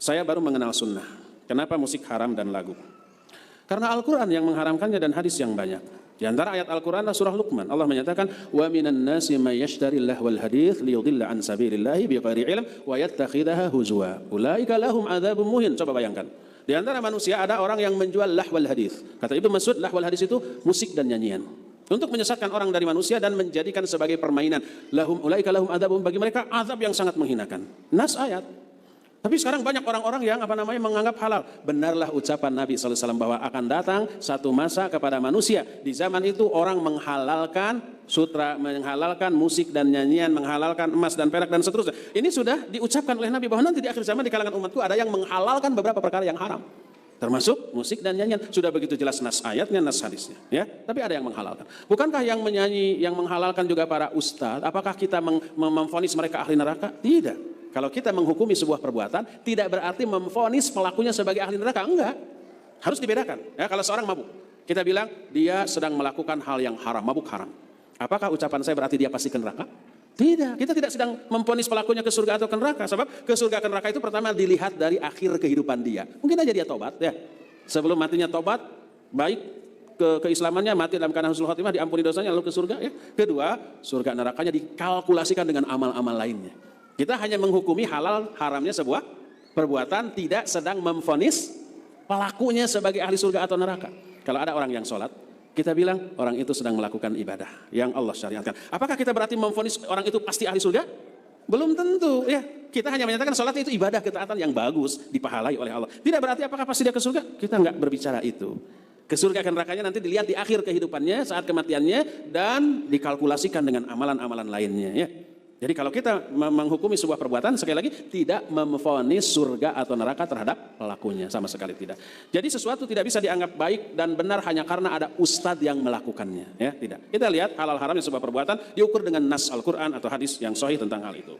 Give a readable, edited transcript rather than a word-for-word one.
Saya baru mengenal sunnah. Kenapa musik haram dan lagu? Karena Al-Quran yang mengharamkannya dan hadis yang banyak. Di antara ayat Al-Quran surah Luqman, Allah menyatakan, "Wa minan nasi may yashtari lahwal hadits liyudilla an sabilillahi bighairi ilm wa yattakhidaha huzwa. Ulaika lahum adzabun muhin." Coba bayangkan. Di antara manusia ada orang yang menjual lahwal hadits. Kata Ibnu Mas'ud, lahwal hadits itu musik dan nyanyian. Untuk menyesatkan orang dari manusia dan menjadikan sebagai permainan. Ulaika lahum adzabun, bagi mereka azab yang sangat menghinakan. Nas ayat. Tapi sekarang banyak orang-orang yang menganggap halal. Benarlah ucapan Nabi SAW bahwa akan datang satu masa kepada manusia. Di zaman itu orang menghalalkan sutra, menghalalkan musik dan nyanyian, menghalalkan emas dan perak dan seterusnya. Ini sudah diucapkan oleh Nabi bahwa nanti di akhir zaman di kalangan umatku ada yang menghalalkan beberapa perkara yang haram. Termasuk musik dan nyanyian. Sudah begitu jelas nas ayatnya, nas hadisnya. Ya? Tapi ada yang menghalalkan. Bukankah yang menyanyi, yang menghalalkan juga para ustadz? Apakah kita memvonis mereka ahli neraka? Tidak. Kalau kita menghukumi sebuah perbuatan, tidak berarti memvonis pelakunya sebagai ahli neraka. Enggak. Harus dibedakan. Ya, kalau seorang mabuk, kita bilang dia sedang melakukan hal yang haram, mabuk haram. Apakah ucapan saya berarti dia pasti ke neraka? Tidak. Kita tidak sedang memvonis pelakunya ke surga atau ke neraka. Sebab ke surga ke neraka itu pertama dilihat dari akhir kehidupan dia. Mungkin aja dia tobat. Ya. Sebelum matinya tobat, baik keislamannya, mati dalam keadaan husnul khotimah, diampuni dosanya lalu ke surga. Ya. Kedua, surga nerakanya dikalkulasikan dengan amal-amal lainnya. Kita hanya menghukumi halal haramnya sebuah perbuatan, tidak sedang memvonis pelakunya sebagai ahli surga atau neraka. Kalau ada orang yang sholat, kita bilang orang itu sedang melakukan ibadah yang Allah syariatkan. Apakah kita berarti memvonis orang itu pasti ahli surga? Belum tentu. Ya, kita hanya menyatakan sholat itu ibadah ketaatan yang bagus, dipahalai oleh Allah. Tidak berarti apakah pasti dia ke surga? Kita nggak berbicara itu. Ke surga ke nerakanya nanti dilihat di akhir kehidupannya, saat kematiannya, dan dikalkulasikan dengan amalan-amalan lainnya. Ya. Jadi kalau kita menghukumi sebuah perbuatan, sekali lagi tidak memvonis surga atau neraka terhadap pelakunya, sama sekali tidak. Jadi sesuatu tidak bisa dianggap baik dan benar hanya karena ada ustadz yang melakukannya, ya tidak. Kita lihat halal haramnya sebuah perbuatan diukur dengan nas Al-Quran atau hadis yang sahih tentang hal itu.